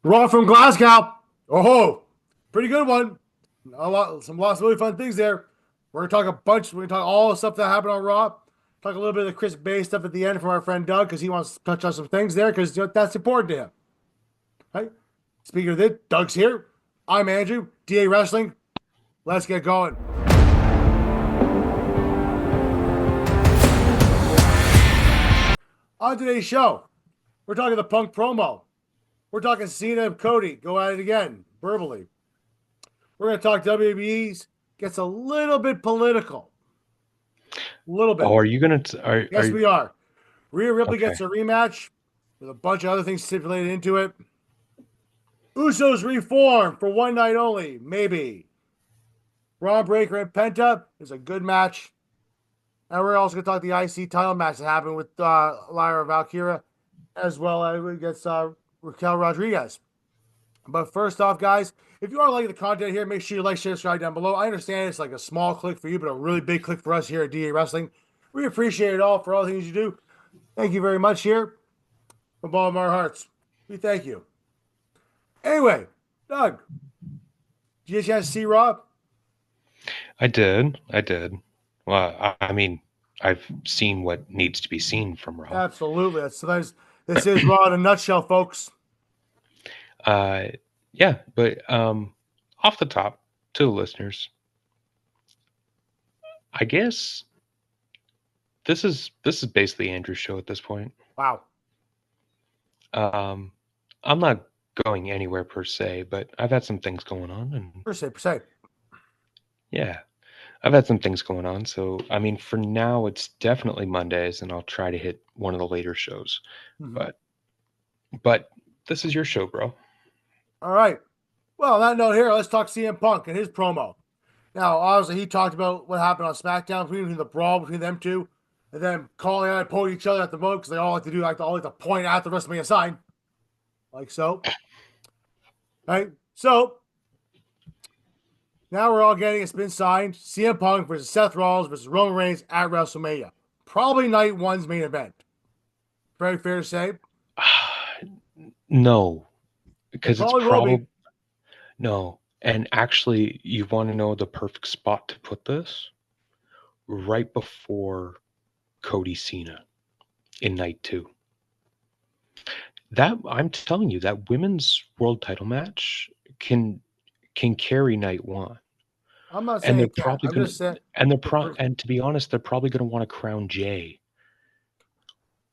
Raw from Glasgow. Oh, pretty good one. Some lots of really fun things there. We're gonna talk a bunch. We're gonna talk all the stuff that happened on Raw. Talk a little bit of the Chris Bay stuff at the end from our friend Doug because he wants to touch on some things there because that's important to him. Right. Speaking of this, Doug's here. I'm Andrew. DA Wrestling. Let's get going. On today's show, we're talking the Punk promo. We're talking Cena and Cody. Go at it again, verbally. We're going to talk WWE's. Gets a little bit political. A little bit. Oh, are you going to? Yes, we are. Rhea Ripley Okay. gets a rematch with a bunch of other things stipulated into it. Usos reform for one night only, maybe. Braun Breaker and Penta is a good match. And we're also going to talk the IC title match that happened with Lyra Valkyria, as well as against Raquel Rodriguez. But first off, guys, if you are liking the content here, make sure you like, share, subscribe down below. I understand it's like a small click for you, but a really big click for us here at DA Wrestling. We appreciate it all for all the things you do. Thank you very much here from all of our hearts. We thank you. Anyway, Doug, did you get a chance to see Raw? I did. Well, I mean, I've seen what needs to be seen from Raw. Absolutely. This is Raw in a nutshell, folks. Yeah, but off the top, to the listeners, I guess this is basically Andrew's show at this point. Wow. I'm not going anywhere per se, but I've had some things going on, and Per se. Yeah, I've had some things going on. So I mean, for now, it's definitely Mondays, and I'll try to hit one of the later shows. Mm-hmm. But this is your show, bro. All right. Well, on that note here, let's talk CM Punk and his promo. Now, obviously, he talked about what happened on SmackDown between the brawl between them two, and then calling out and pointing each other at the moment because they all like to do all like to point at the WrestleMania sign, like so. Right. So now we're all getting it's been signed: CM Punk versus Seth Rollins versus Roman Reigns at WrestleMania, probably night one's main event. Very fair to say. No, because it's probably no. And actually, you want to know the perfect spot to put this? Right before Cody Cena in night 2. That I'm telling you, that women's world title match can carry night 1. I'm not saying it can't. I'm just saying. And to be honest, they're probably going to want to crown Jay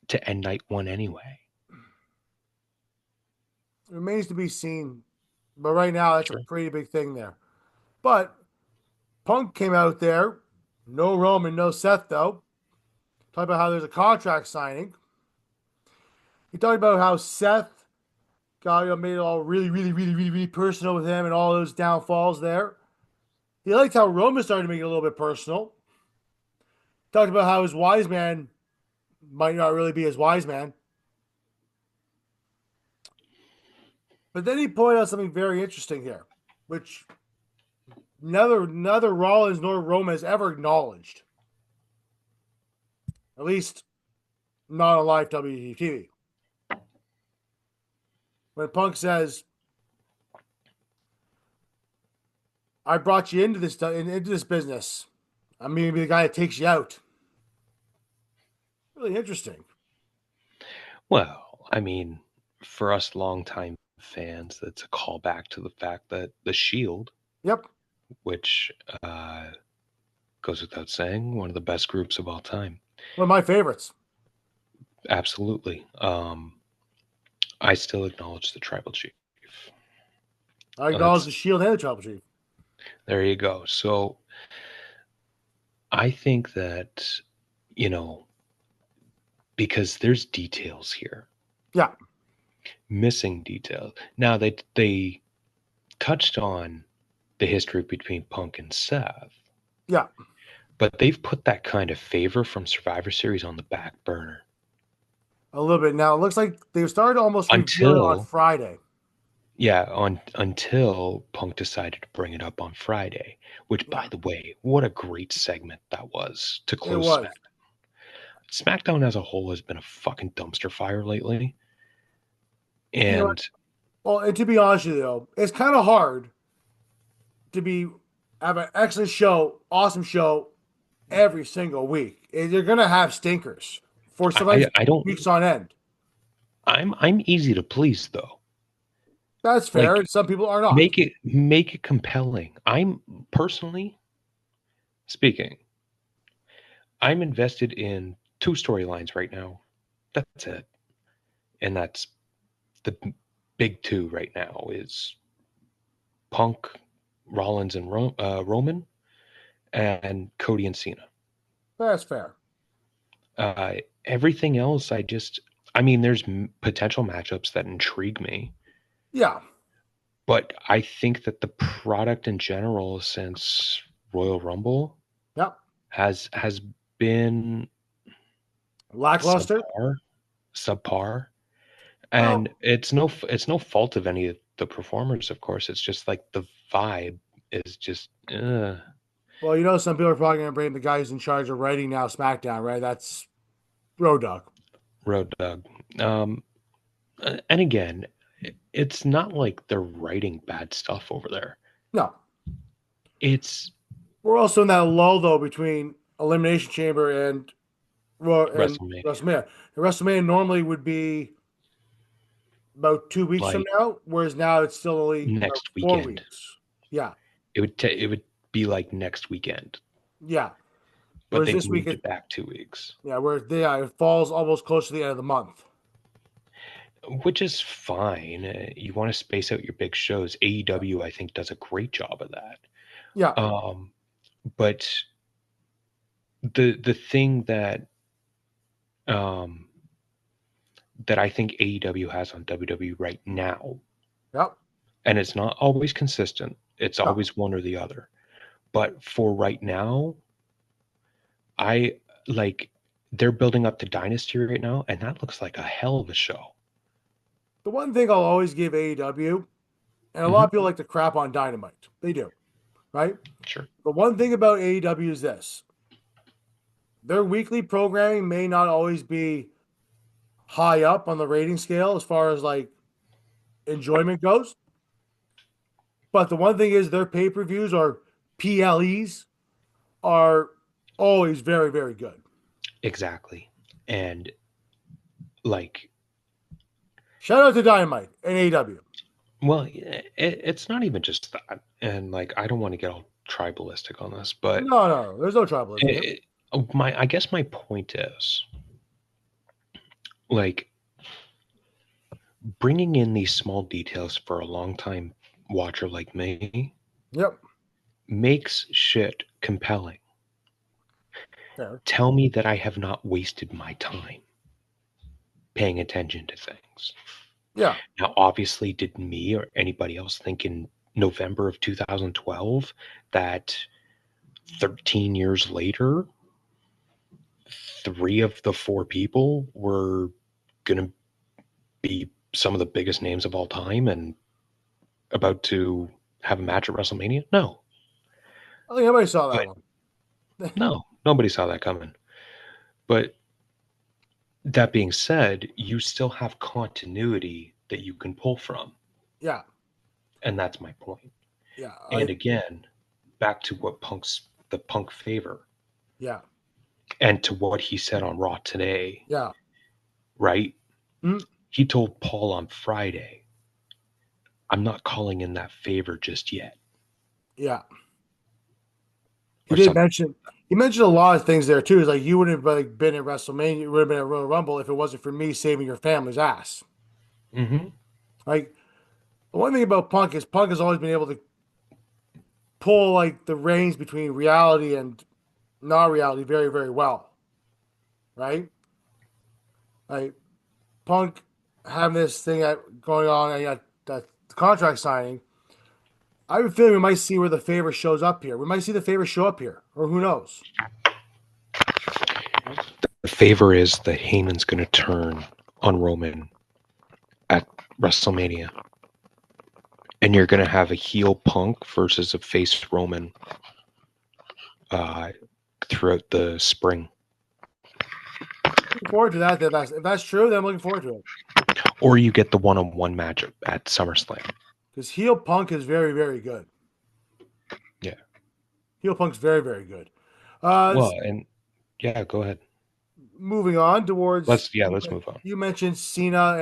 to end night 1 anyway. It remains to be seen. But right now, that's a pretty big thing there. But Punk came out there. No Roman, no Seth, though. Talk about how there's a contract signing. He talked about how Seth made it all really personal with him and all those downfalls there. He liked how Roman started to make it a little bit personal. Talked about how his wise man might not really be his wise man. But then he pointed out something very interesting here, which neither Rollins nor Roman has ever acknowledged. At least not on live WWE. When Punk says, I brought you into this business. I'm going to be the guy that takes you out. Really interesting. Well, I mean, for us longtime fans, that's a callback to the fact that the Shield, which goes without saying, one of the best groups of all time. One of my favorites. Absolutely. I still acknowledge the Tribal Chief. I acknowledge the Shield and the Tribal Chief. There you go. So I think that, because there's details here. Yeah. Missing details. Now they touched on the history between Punk and Seth. Yeah. But they've put that kind of favor from Survivor Series on the back burner. A little bit. Now it looks like they've started almost revealing on Friday. Yeah, until Punk decided to bring it up on Friday. Which, by the way, what a great segment that was to close SmackDown. SmackDown as a whole has been a fucking dumpster fire lately. And Well, and to be honest with you, though, it's kind of hard to have an excellent show, awesome show every single week. You're gonna have stinkers for sometimes I don't. weeks on end. I'm easy to please though. That's fair. Like And some people are not. make it compelling. I'm personally speaking, I'm invested in two storylines right now. That's it. And that's the big two right now is Punk, Rollins, and Roman, and Cody and Cena. That's fair. Everything else, I mean, there's potential matchups that intrigue me, Yeah. but I think that the product in general since Royal Rumble Yep. has been Lackluster. subpar, and Well, it's no fault of any of the performers, of course. It's just like the vibe is just well, some people are probably gonna bring the guy who's in charge of writing now SmackDown, right? That's Road Dogg. Road Dog. Um, and again, it's not like they're writing bad stuff over there. No. It's We're also in that lull though between Elimination Chamber and WrestleMania, WrestleMania. And WrestleMania normally would be about 2 weeks from like now, whereas now it's still only about next 4 weeks. weekend. Yeah. It would be like next weekend, Yeah. but Whereas they've this week moved it back 2 weeks, it falls almost close to the end of the month. which is fine. You want to space out your big shows. AEW, I think, does a great job of that. Yeah. Um, but the thing um, that I think AEW has on WWE right now, Yep. and it's not always consistent. It's No. always one or the other. But for right now, I like they're building up the dynasty right now, and that looks like a hell of a show. The one thing I'll always give AEW, and a lot Hmm. of people like to crap on Dynamite. They do, right? Sure. The one thing about AEW is this: their weekly programming may not always be high up on the rating scale as far as like enjoyment goes. But the one thing is their pay-per-views or PLEs are always very, very good. Exactly. And like, Shout out to Dynamite and AEW. well, it's not even just that. And like, I don't want to get all tribalistic on this, but No, no, there's no tribalism here. I guess my point is like bringing in these small details for a long time watcher like me Yep. makes shit compelling. Fair. Tell me that I have not wasted my time paying attention to things. Yeah. Now, obviously, did me or anybody else think in November of 2012 that 13 years later, three of the four people were going to be some of the biggest names of all time and about to have a match at WrestleMania? No. I think everybody saw that But one. no, nobody saw that coming. But that being said, you still have continuity that you can pull from. Yeah. And that's my point. Yeah. And again, back to the Punk favor Yeah. and to what he said on Raw today, Yeah. right? Mm. He told Paul on Friday, I'm not calling in that favor just yet. Yeah. Or something. He mentioned a lot of things there too. It's like you wouldn't have been at WrestleMania, you would have been at Royal Rumble if it wasn't for me saving your family's ass. Mm-hmm. Like the one thing about Punk has always been able to pull like the reins between reality and not reality very, very well. Right? Like Punk having this thing going on and that contract signing. I have a feeling we might see where the favor shows up here. We might see the favor show up here, or who knows? The favor is that Heyman's going to turn on Roman at WrestleMania. And you're going to have a heel Punk versus a face Roman throughout the spring. Looking forward to that. If that's true, then I'm looking forward to it. Or you get the one-on-one match at SummerSlam. Because heel Punk is very, very good. Yeah. Heel Punk's very, very good. Well, and yeah, go ahead. Moving on towards Let's move on. You mentioned Cena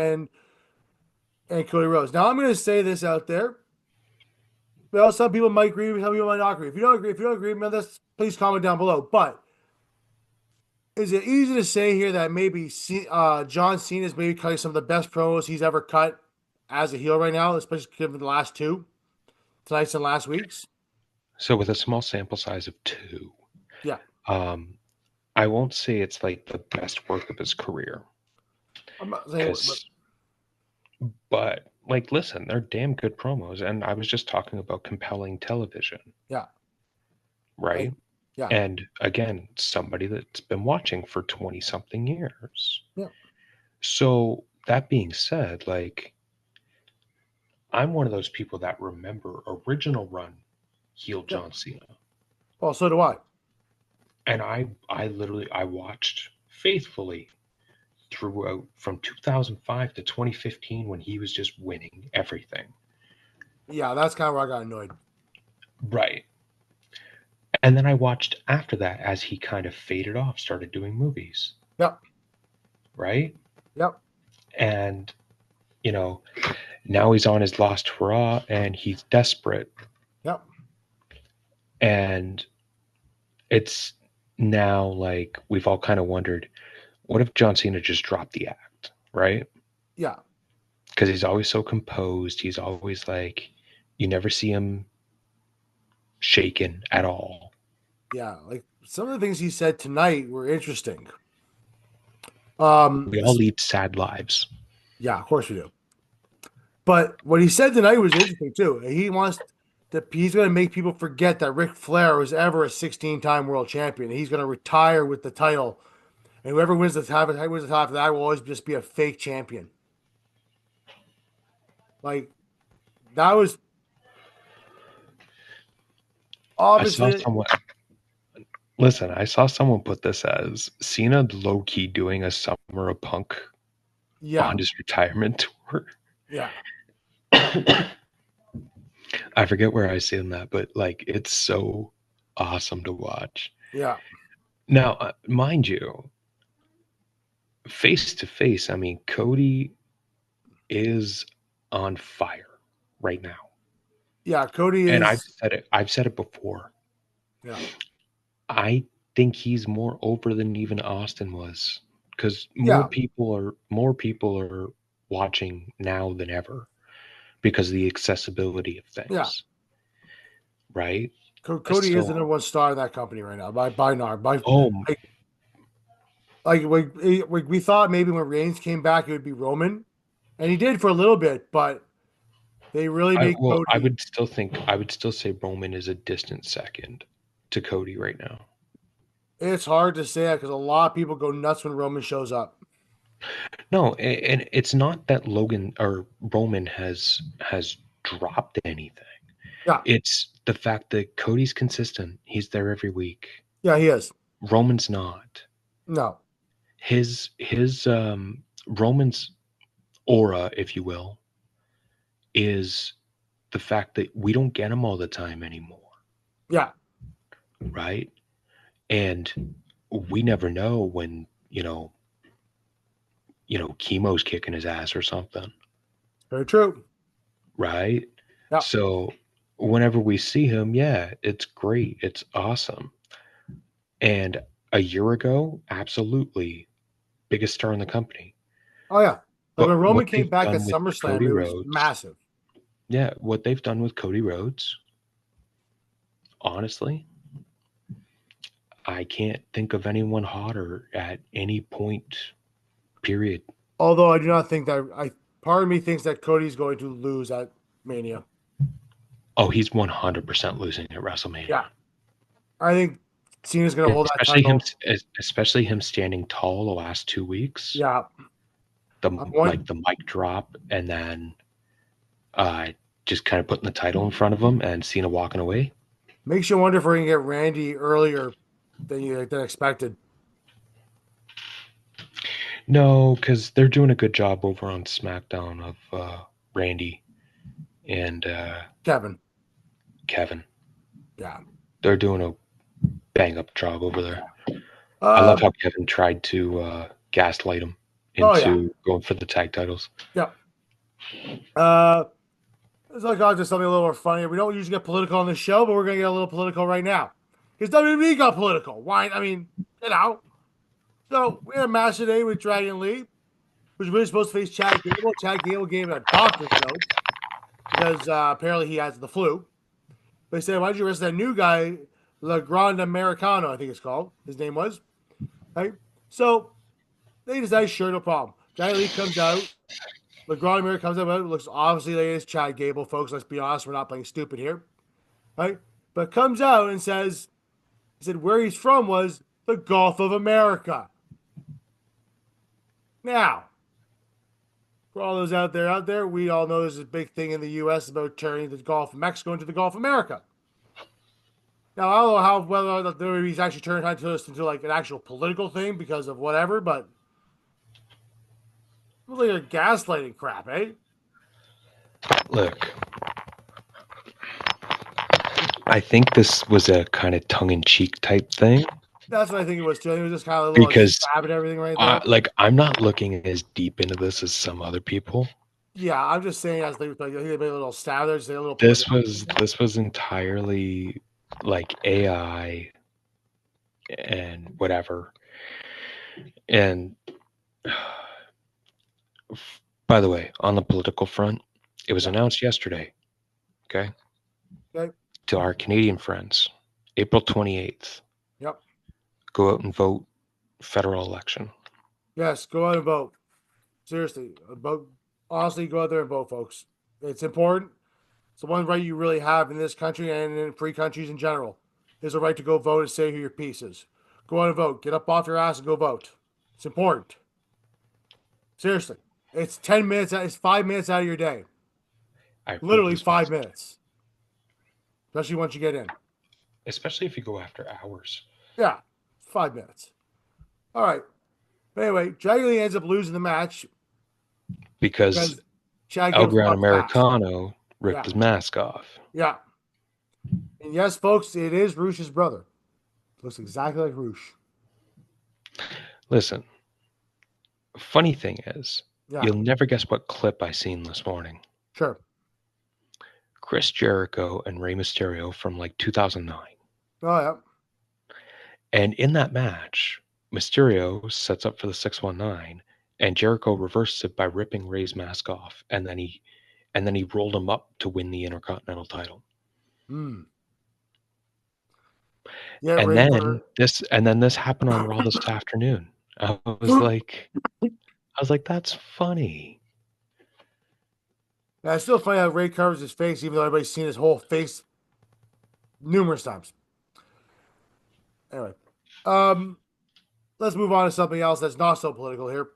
and Cody Rhodes. Now I'm going to say this out there. Well, some people might agree, some people might not agree. If you don't agree with this, please comment down below. But is it easy to say here that maybe John Cena is maybe cutting some of the best promos he's ever cut as a heel right now, especially given the last two, tonight's and last week's? So with a small sample size of 2, yeah, I won't say it's like the best work of his career. I'm not saying, but like, listen, they're damn good promos, and I was just talking about compelling television. Yeah. Right. Yeah. And again, somebody that's been watching for 20 something years. Yeah. So that being said, like, I'm one of those people that remember original run heel John Cena. Well, so do I. And I literally watched faithfully throughout from 2005 to 2015 when he was just winning everything. Yeah, that's kind of where I got annoyed. Right. And then I watched after that as he kind of faded off, started doing movies. Yep. Right? Yep. And, you know, now he's on his last hurrah and he's desperate. Yep. And it's now like we've all kind of wondered, what if John Cena just dropped the act, right? Yeah. Because he's always so composed. He's always like, you never see him shaken at all. Yeah, like some of the things he said tonight were interesting. We all lead sad lives. Yeah, of course we do. But what he said tonight was interesting too. He's going to make people forget that Ric Flair was ever a 16-time world champion. He's going to retire with the title, and whoever wins the top of that will always just be a fake champion. Like that was obviously. I saw someone put this as Cena low key doing a Summer of Punk on his retirement tour. Yeah. I forget where I seen that, but like it's so awesome to watch. Yeah. Now, mind you, face to face, I mean, Cody is on fire right now. Yeah, Cody is. And I've said it before. Yeah. I think he's more over than even Austin was because more people are watching now than ever because of the accessibility of things. Yeah. Right? Cody is the number one star in that company right now by NAR. We thought maybe when Reigns came back it would be Roman, and he did for a little bit, but they really made Cody. I would still say Roman is a distant second to Cody right now. It's hard to say that because a lot of people go nuts when Roman shows up. No, and it's not that Logan or Roman has dropped anything. Yeah. It's the fact that Cody's consistent. He's there every week. Yeah, he is. Roman's not. No. His Roman's aura, if you will, is the fact that we don't get him all the time anymore. Yeah. Right? And we never know when, chemo's kicking his ass or something. Very true. Right? Yeah. So whenever we see him, yeah, it's great. It's awesome. And a year ago, absolutely biggest star in the company. Oh, yeah. But when Roman came back at SummerSlam, it was massive. Yeah, what they've done with Cody Rhodes, honestly, I can't think of anyone hotter at any point, period. Although I do not think that part of me thinks that Cody's going to lose at Mania. Oh, he's 100% losing at WrestleMania. Yeah. I think Cena's going to hold that title. Especially him standing tall the last 2 weeks. Yeah. The mic drop and then just kind of putting the title in front of him and Cena walking away. Makes you wonder if we're going to get Randy earlier than expected. No, because they're doing a good job over on SmackDown of Randy and Kevin. Yeah. They're doing a bang-up job over there. Yeah. I love how Kevin tried to gaslight him into going for the tag titles. Yeah. It's like just something a little more funny. We don't usually get political on this show, but we're going to get a little political right now. Because WWE got political. Why? I mean, So we had a match today with Dragon Lee, which was really supposed to face Chad Gable. Chad Gable gave a doctor's note because apparently he has the flu. They said, why don't you arrest that new guy, Le Grand Americano, I think it's called. His name was. Right? So they decided, sure, no problem. Dragon Lee comes out. Le Grand Americano comes out. It looks obviously like it's Chad Gable, folks. Let's be honest. We're not playing stupid here. Right? But comes out and says, he said where he's from was the Gulf of America. Now, for all those out there, we all know there's a big thing in the U.S. about turning the Gulf of Mexico into the Gulf of America. Now, I don't know whether the WWE's actually turned this into like an actual political thing because of whatever, but it was like a gaslighting crap, eh? Look, I think this was a kind of tongue-in-cheek type thing. That's what I think it was too. I think it was just kind of a little stab at everything right there. Like, I'm not looking as deep into this as some other people. Yeah, I'm just saying as they made a little stab there, just a little. This was entirely like AI and whatever. And by the way, on the political front, it was announced yesterday. Okay. To our Canadian friends, April 28th. Yep. Go out and vote. Federal election. Yes, go out and vote. Seriously, vote. Honestly, go out there and vote, folks. It's important. It's the one right you really have in this country and in free countries in general. Is the right to go vote and say who your piece is. Go out and vote. Get up off your ass and go vote. It's important. Seriously. It's 10 minutes. It's 5 minutes out of your day. Literally 5 minutes. Especially once you get in. Especially if you go after hours. Yeah. 5 minutes. All right. But anyway, Dragon Lee ends up losing the match. Because El Gran Americano ripped his mask off. Yeah. And yes, folks, it is Rush's brother. Looks exactly like Rush. Listen, funny thing is, you'll never guess what clip I seen this morning. Sure. Chris Jericho and Rey Mysterio from like 2009. Oh, yeah. And in that match, Mysterio sets up for the 619, and Jericho reverses it by ripping Rey's mask off, and then he rolled him up to win the Intercontinental title. Hmm. Yeah, and then this happened on Raw this afternoon. I was like, that's funny. Yeah, it's still funny how Ray covers his face, even though everybody's seen his whole face numerous times. Anyway, let's move on to something else that's not so political here,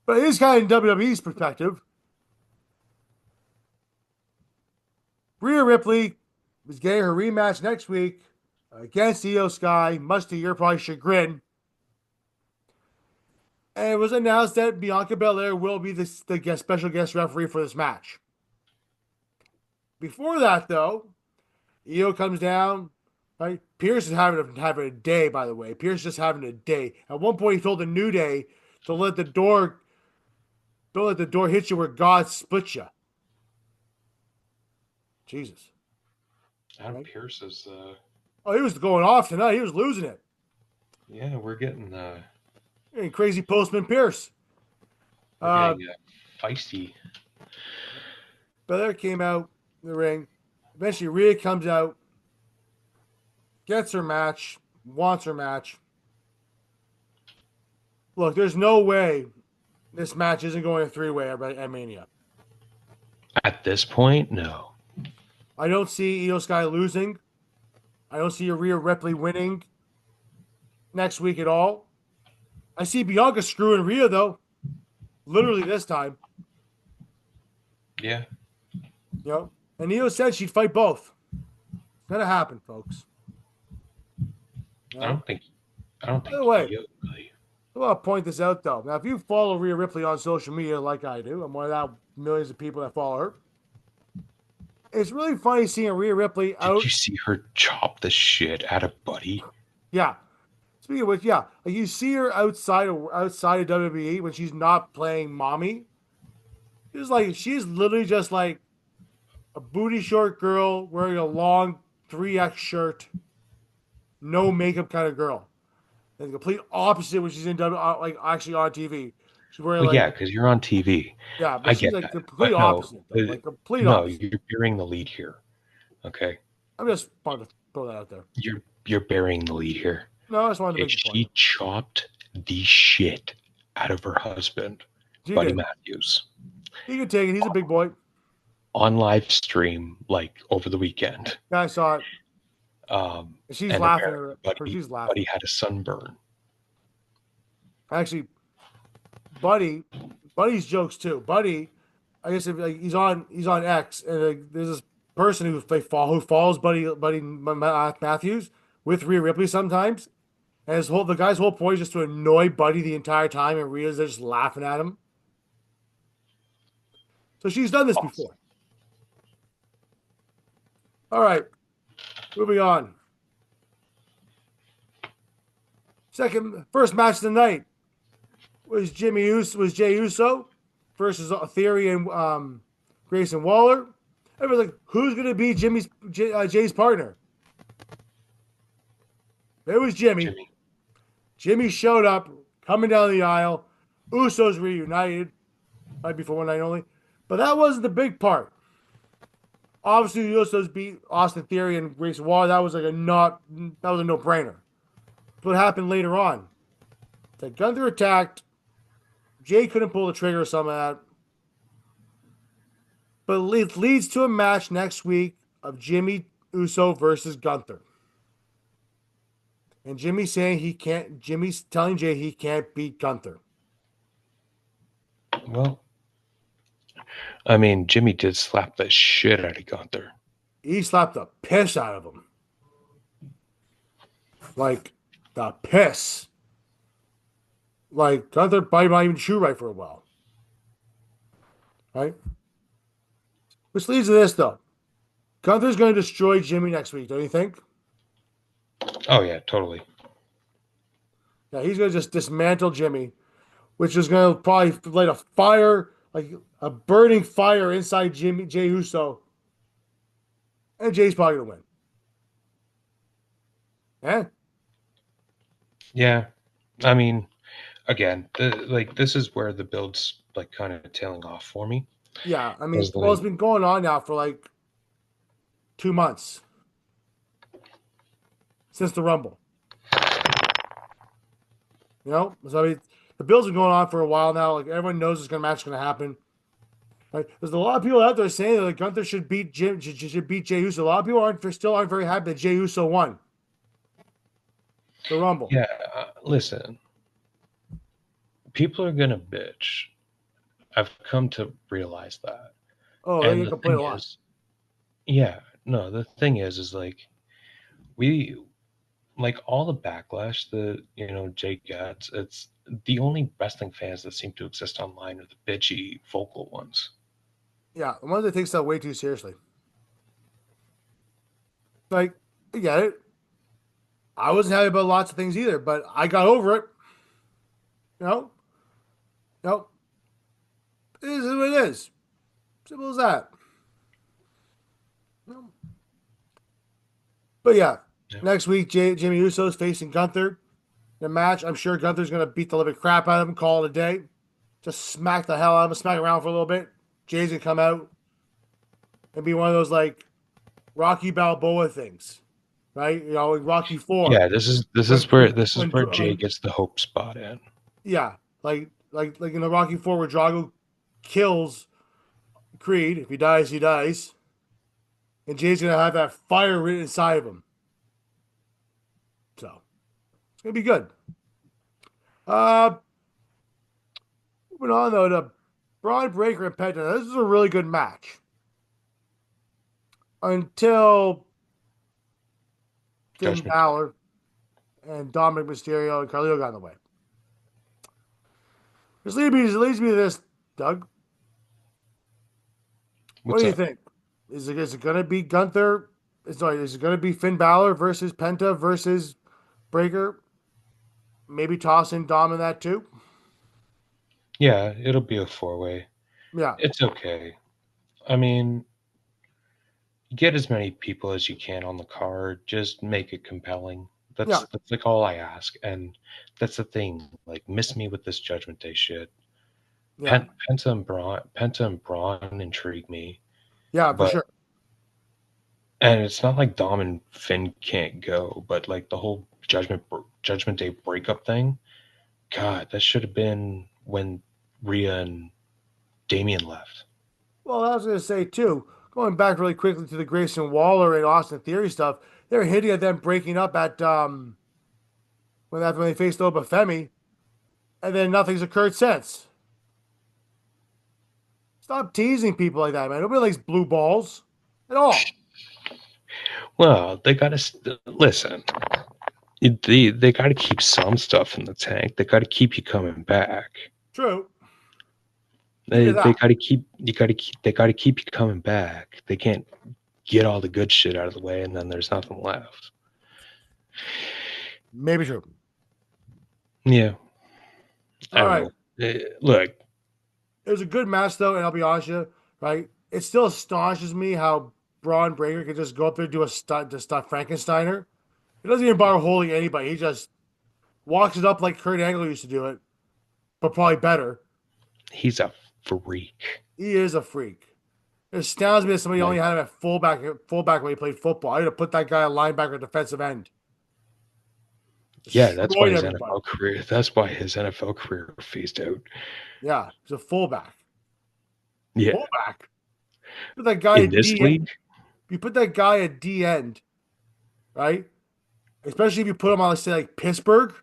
but it is kind of in WWE's perspective. Rhea Ripley is getting her rematch next week against Io Sky, much to your probably chagrin. And it was announced that Bianca Belair will be the special guest referee for this match. Before that, though, Io comes down. Right? Pierce is having a day, by the way. Pierce is just having a day. At one point, he told the New Day to don't let the door hit you where God splits you. Jesus. Adam Pierce is. Oh, he was going off tonight. He was losing it. Yeah, we're getting. Crazy Postman Pierce. We're getting feisty. Belair came out in the ring. Eventually, Rhea comes out, gets her match, wants her match. Look, there's no way this match isn't going a three-way at Mania. At this point, no. I don't see Io Sky losing. I don't see Rhea Ripley winning next week at all. I see Bianca screwing Rhea, though. Literally this time. Yeah. You know? And Io said she'd fight both. It's going to happen, folks. I don't think By the way, Io really. I want to point this out though. Now, if you follow Rhea Ripley on social media like I do, I'm one of that millions of people that follow her. It's really funny seeing Rhea Ripley Did out. you see her chop the shit out of Buddy? Yeah. Speaking of which, yeah, like you see her outside of WWE when she's not playing mommy. She's literally just like a booty short girl wearing a long 3X shirt, no makeup kind of girl. And the complete opposite when she's in like actually on TV. She's wearing Well, like yeah, because you're on TV. yeah, I but she's get like that, complete but no, opposite though, like complete no, opposite. you're bearing the lead here. Okay, I'm just wanted to throw that out there. you're bearing the lead here. No, I just wanted to Okay, make the point. she chopped the shit out of her husband, She Buddy did. Matthews, He can take it. He's a big boy. on live stream like over the weekend. Yeah, I saw it. She's And laughing. apparently, She's Buddy laughing. had a sunburn. Actually, Buddy's jokes too. Buddy, I guess if like he's on X, and there's this person who follows Buddy Matthews with Rhea Ripley sometimes, and the guy's whole point is just to annoy Buddy the entire time, and Rhea's just laughing at him. So she's done this Awesome. before. All right, moving on. First match of the night was Jay Uso versus Theory and Grayson Waller. Everyone's like, who's going to be Jay's partner? It was Jimmy. Jimmy showed up, coming down the aisle. Usos reunited, might be for one night only. But that wasn't the big part. Obviously, the Usos beat Austin Theory and Grayson Waller. That was a no-brainer. But what happened later on? That Gunther attacked. Jay couldn't pull the trigger or some of that. But it leads to a match next week of Jimmy Uso versus Gunther. And Jimmy's telling Jay he can't beat Gunther. Well, I mean, Jimmy did slap the shit out of Gunther. He slapped the piss out of him. Like, the piss. Like, Gunther probably not even chew right for a while. Right? Which leads to this, though. Gunther's going to destroy Jimmy next week, don't you think? Oh, yeah, totally. Yeah, he's going to just dismantle Jimmy, which is going to probably light a fire, like a burning fire inside Jay Uso. And Jay's probably going to win. Yeah? Yeah. I mean, again, this is where the build's like kind of tailing off for me. Yeah, I mean, it's been going on now for like 2 months since the Rumble. You know, so I mean, the build's been going on for a while now. Like everyone knows this match is going to happen. Right? There's a lot of people out there saying that Gunther should beat Jay Uso. A lot of people still aren't very happy that Jay Uso won the Rumble. Yeah, listen, people are gonna bitch. I've come to realize that. Oh, they're gonna complain a lot. Yeah, no, the thing is like we like all the backlash that Jay gets. It's the only wrestling fans that seem to exist online are the bitchy vocal ones. Yeah, one that takes that way too seriously. Like, I get it. I wasn't happy about lots of things either, but I got over it. You know? Nope. It is what it is. Simple as that. But yeah, next week, Jimmy Uso's facing Gunther. The match, I'm sure Gunther's going to beat the living crap out of him, call it a day. Just smack the hell out of him, smack around for a little bit. Jay's going to come out and be one of those like Rocky Balboa things, right? Like Rocky 4. Yeah, this is where Jay gets the hope spot in. Yeah, like in the Rocky 4 where Drago kills Creed. If he dies, he dies. And Jay's gonna have that fire written inside of him. So it's gonna be good. Moving on though to Braun Breaker and Penta. This is a really good match. Until Finn Balor and Dominic Mysterio and Carlito got in the way. This leads me to this, Doug. What What's do you up? think? Is it going to be Gunther? Is it going to be Finn Balor versus Penta versus Breaker? Maybe toss in Dom in that too. Yeah, it'll be a 4-way. Yeah, It's okay. I mean, get as many people as you can on the card. Just make it compelling. yeah, That's like all I ask. And that's the thing. Like, miss me with this Judgment Day shit. yeah, Penta and Braun intrigue me, yeah, for but sure. and it's not like Dom and Finn can't go, but like the whole Judgment Day breakup thing. God, that should have been when Rhea and Damien left. Well, I was going to say too, going back really quickly to the Grayson Waller and Austin Theory stuff, they're hinting at them breaking up at when they faced Obafemi, and then nothing's occurred since. Stop teasing people like that, man. Nobody likes blue balls at all. Well, they got to listen. They got to keep some stuff in the tank. They got to keep you coming back. True. Give They you they that. got to keep they got to keep you coming back. They can't get all the good shit out of the way and then there's nothing left. Maybe true. Yeah, I All don't right. know. Look, It was a good match though, and I'll be honest with you, right? It still astonishes me how Braun Breaker could just go up there and do a stunt to stunt Frankensteiner. It doesn't even bother holding anybody. He just walks it up like Kurt Angle used to do it, but probably better. he's a freak. He is a freak. It astounds me that somebody only Like, had him at fullback when he played football. I would have put that guy at linebacker, defensive end. yeah, that's why Destroyed his everybody. NFL career. That's why his NFL career phased out. Yeah, he's a fullback. Yeah, Fullback. Put that guy in at this D. league, You put that guy at D end, right? Especially if you put him on, let's say, like Pittsburgh.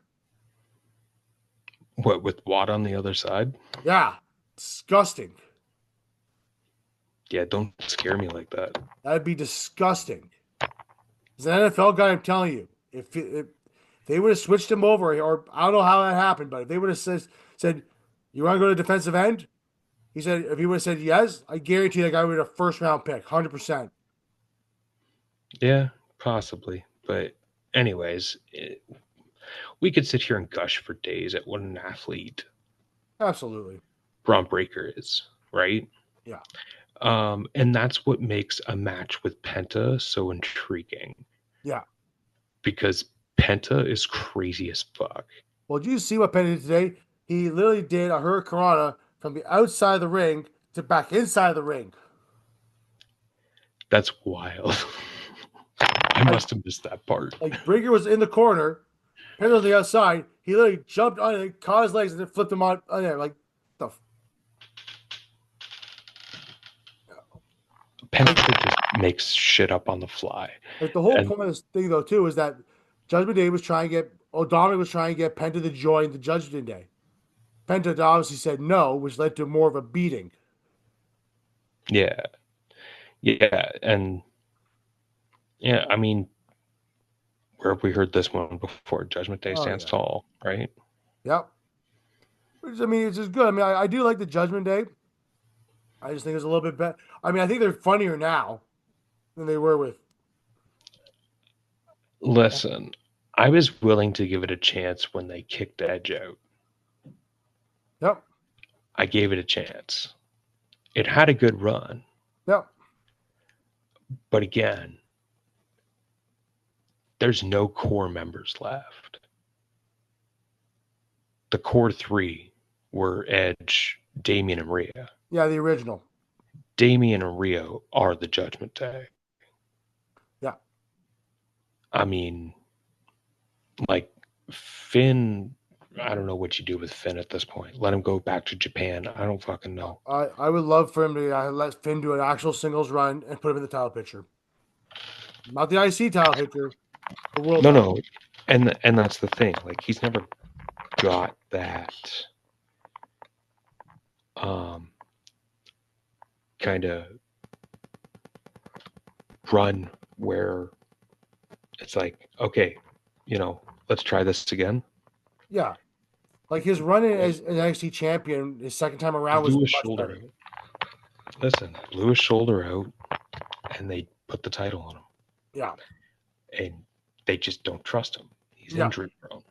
what with Watt on the other side? Yeah, disgusting. Yeah, don't scare me like that. That'd be disgusting. As an NFL guy, I'm telling you, if they would have switched him over, or I don't know how that happened, but if they would have said, "You want to go to defensive end?" He said, if he would have said yes, I guarantee that guy would have a first round pick, 100%. Yeah, possibly. But anyways, we could sit here and gush for days at what an athlete Absolutely. Braun Breaker is, right? Yeah. And that's what makes a match with Penta so intriguing Yeah. because Penta is crazy as fuck. Well, did you see what Penny did today? He literally did a hurricanrana from the outside of the ring to back inside of the ring. That's wild. I Like, must have missed that part. like Breaker was in the corner, Penny was on the outside. He literally jumped on it, caught his legs, and then flipped him on there. Like, the Penta just makes shit up on the fly. like the whole And point of this thing though too is that Judgment Day was trying to get O'Donnell was trying to get Penta to join the Judgment Day. Penta obviously said no, which led to more of a beating. yeah, yeah. And yeah, I mean, where have we heard this one before? Judgment Day Oh stands yeah. tall, right? Yep. Which I mean, it's just good. I mean, I do like the Judgment Day. I just think it's a little bit better. I mean, I think they're funnier now than they were with. Listen, I was willing to give it a chance when they kicked Edge out. Yep. I gave it a chance. It had a good run, Yep. but again, there's no core members left. The core three were Edge, Damien, and Rhea. Yeah, the original. Damien and Rhea are the Judgment Day. Yeah. I mean, like Finn, I don't know what you do with Finn at this point. Let him go back to Japan. I don't fucking know. I would love for him to let Finn do an actual singles run and put him in the title picture. Not the IC title picture, the world No, title. no, and that's the thing. Like he's never got that kind of run where it's like, okay, let's try this again. Yeah. Like his run as an NXT champion, his second time around was much better. Listen, blew his shoulder out, and they put the title on him. Yeah. And they just don't trust him. He's injury prone.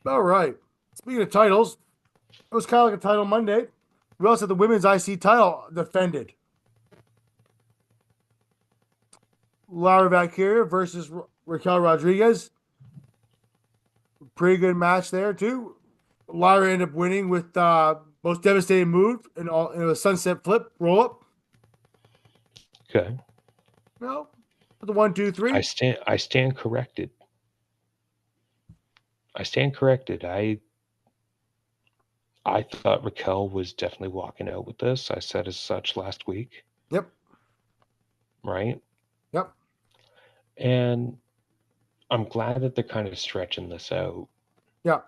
All right. Speaking of titles, it was kind of like a title Monday. We also had the women's IC title defended. Lara Valkyria versus Raquel Rodriguez. Pretty good match there, too. Lara ended up winning with most devastating move in a sunset flip roll up. Okay. No, the 1, 2, 3. I stand corrected. I thought Raquel was definitely walking out with this. I said as such last week. Yep. Right? Yep. And I'm glad that they're kind of stretching this out. Yeah.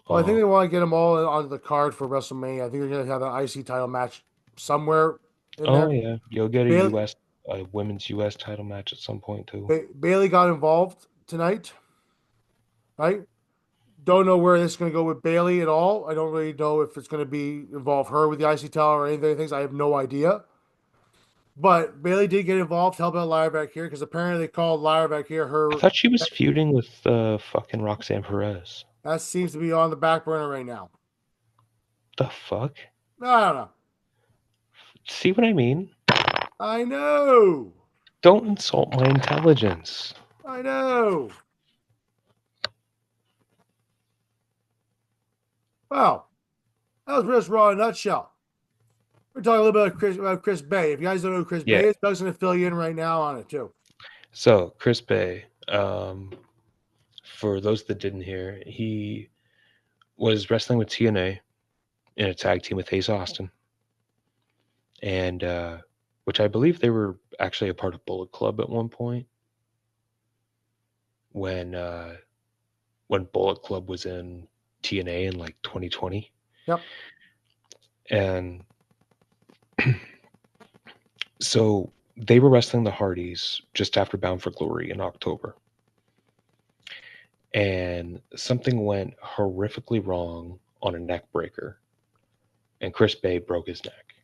Well, I think they want to get them all onto the card for WrestleMania. I think they're going to have an IC title match somewhere in there. Yeah. You'll get a women's US title match at some point, too. Bailey got involved tonight. Right? Don't know where this is going to go with Bailey at all. I don't really know if it's going to involve her with the IC title or anything. Things I have no idea. But Bailey did get involved to help out Lyra back here because apparently they called Lyra back here her. I thought she was feuding with fucking Roxanne Perez. That seems to be on the back burner right now. The fuck? I don't know. See what I mean? I know. Don't insult my intelligence. I know. Well, that was Chris Raw in a nutshell. We're talking a little bit about Chris Bay. If you guys don't know who Chris Bay is, Doug's going to fill you in right now on it too. So Chris Bay, for those that didn't hear, he was wrestling with TNA in a tag team with Ace Austin, and which I believe they were actually a part of Bullet Club at one point when Bullet Club was in TNA in like 2020. Yep. And so they were wrestling the Hardys just after Bound for Glory in October. And something went horrifically wrong on a neck breaker. And Chris Bay broke his neck.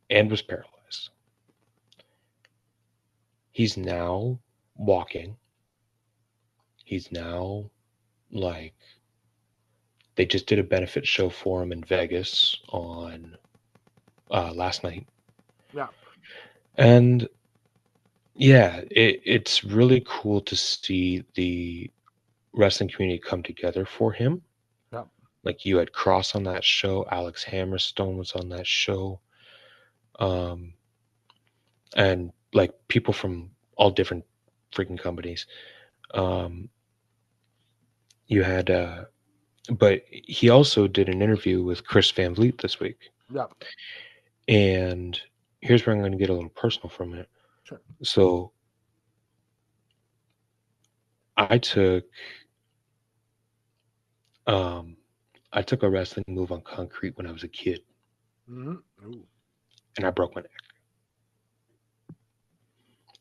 And was paralyzed. He's now walking. He's now like, they just did a benefit show for him in Vegas on last night. Yeah. And yeah, it's really cool to see the wrestling community come together for him. Yeah. Like you had Cross on that show, Alex Hammerstone was on that show. And like people from all different freaking companies. You had but he also did an interview with Chris Van Vliet this week. Yeah. And here's where I'm going to get a little personal from it. Sure. So I took a wrestling move on concrete when I was a kid. Mm-hmm. And I broke my neck.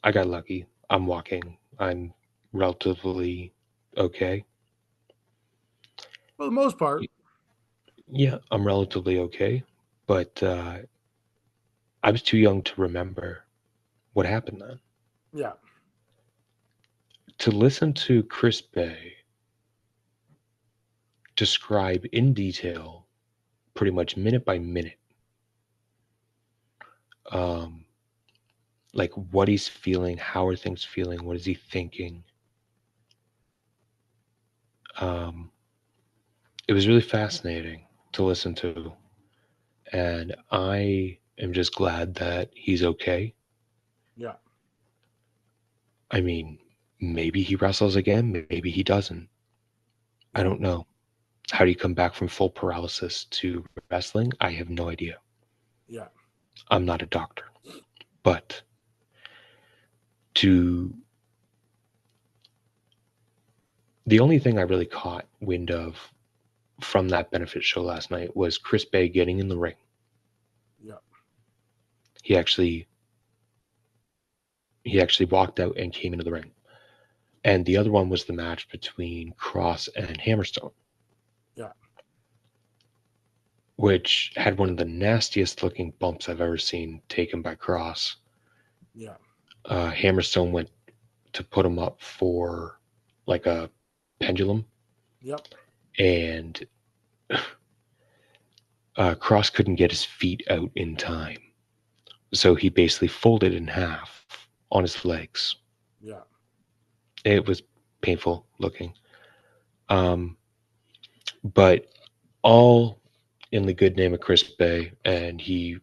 I got lucky. I'm walking. I'm relatively okay. For the most part. Yeah, I'm relatively okay. But I was too young to remember what happened then. Yeah. To listen to Chris Bay describe in detail, pretty much minute by minute, like what he's feeling, how are things feeling, what is he thinking. It was really fascinating to listen to. And I am just glad that he's okay. Yeah. I mean, maybe he wrestles again, maybe he doesn't. I don't know. How do you come back from full paralysis to wrestling? I have no idea. Yeah. I'm not a doctor. But the only thing I really caught wind of from that benefit show last night was Chris Bay getting in the ring. Yeah. He actually walked out and came into the ring. And the other one was the match between Cross and Hammerstone. Yeah. Which had one of the nastiest looking bumps I've ever seen taken by Cross. Yeah. Hammerstone went to put him up for like a pendulum. Yep. And Cross couldn't get his feet out in time. So he basically folded in half on his legs. Yeah. It was painful looking. But all in the good name of Chris Bay. And he,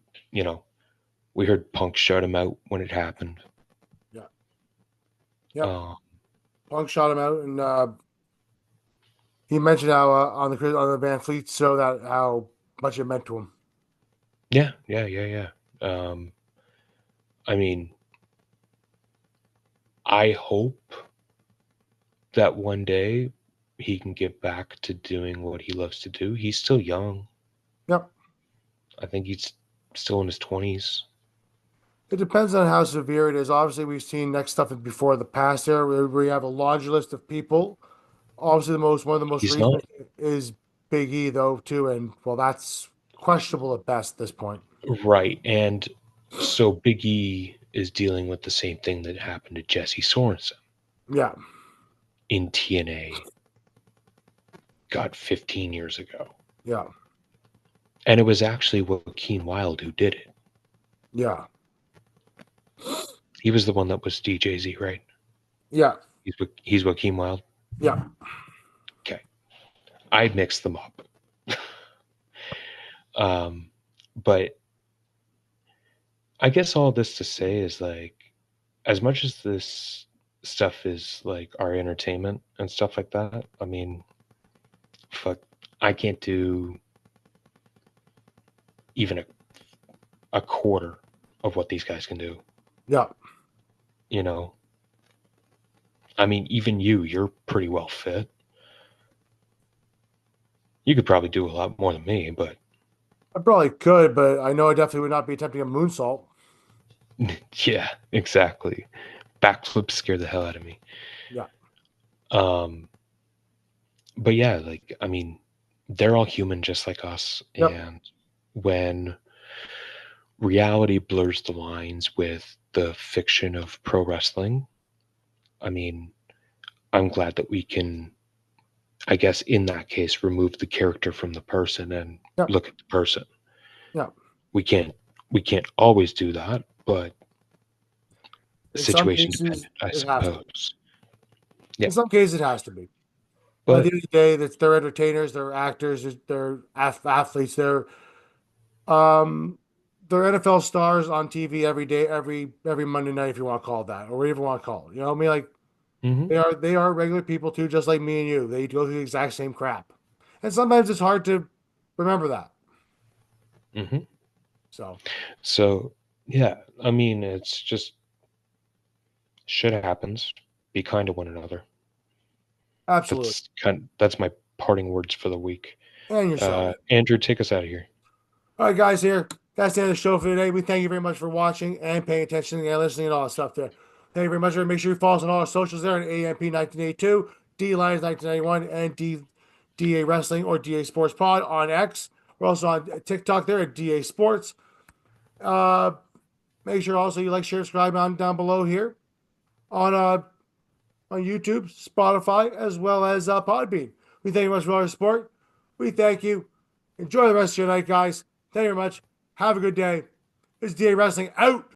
we heard Punk shut him out when it happened. Yeah. Yep. Punk shot him out, and he mentioned how on the Van Fleet show that how much it meant to him. Yeah. I mean, I hope that one day he can get back to doing what he loves to do. He's still young. Yep. I think he's still in his 20s. It depends on how severe it is. Obviously, we've seen next stuff before the past there, where we have a laundry list of people. Obviously, one of the most He's not recent is Big E, though, too, and well, that's questionable at best at this point. right. And so Big E is dealing with the same thing that happened to Jesse Sorensen. Yeah. In TNA, God, 15 years ago. Yeah. And it was actually Joaquin Wilde who did it. Yeah. He was the one that was DJZ, right? Yeah. He's Joaquin Wilde? Yeah. Okay. I mixed them up. But I guess all this to say is, like, as much as this stuff is like our entertainment and stuff like that, I mean, fuck, I can't do even a quarter of what these guys can do. Yeah. I mean, even you're pretty well fit. You could probably do a lot more than me, but I probably could, but I know I definitely would not be attempting a moonsault. yeah, exactly. Backflips scare the hell out of me. Yeah. But yeah, like, I mean, they're all human just like us. Yep. And when reality blurs the lines with the fiction of pro wrestling, I mean, I'm glad that we can, I guess, in that case, remove the character from the person and look at the person. Yeah. We can't always do that, but situation dependent, I suppose. Yeah. In some cases, it has to be. But at the end of the day, they're entertainers, they're actors, they're athletes, they're NFL stars on TV every day, every Monday night, if you want to call it that, or whatever you want to call it. You know what I mean? Like, they are regular people too, just like me and you. They go through the exact same crap, and sometimes it's hard to remember that. So yeah, I mean, it's just shit happens. Be kind to one another. Absolutely. That's my parting words for the week. And yourself. Andrew, take us out of here. All right, guys, that's the end of the show for today. We thank you very much for watching and paying attention and listening and all that stuff there. Thank you very much. Make sure you follow us on all our socials there at AMP1982, D Lions 1991, and DA Wrestling or DA Sports Pod on X. We're also on TikTok there at DA Sports. Make sure also you like, share, subscribe down below here on YouTube, Spotify, as well as Podbean. We thank you much for all your support. We thank you. Enjoy the rest of your night, guys. Thank you very much. Have a good day. This is DA Wrestling out.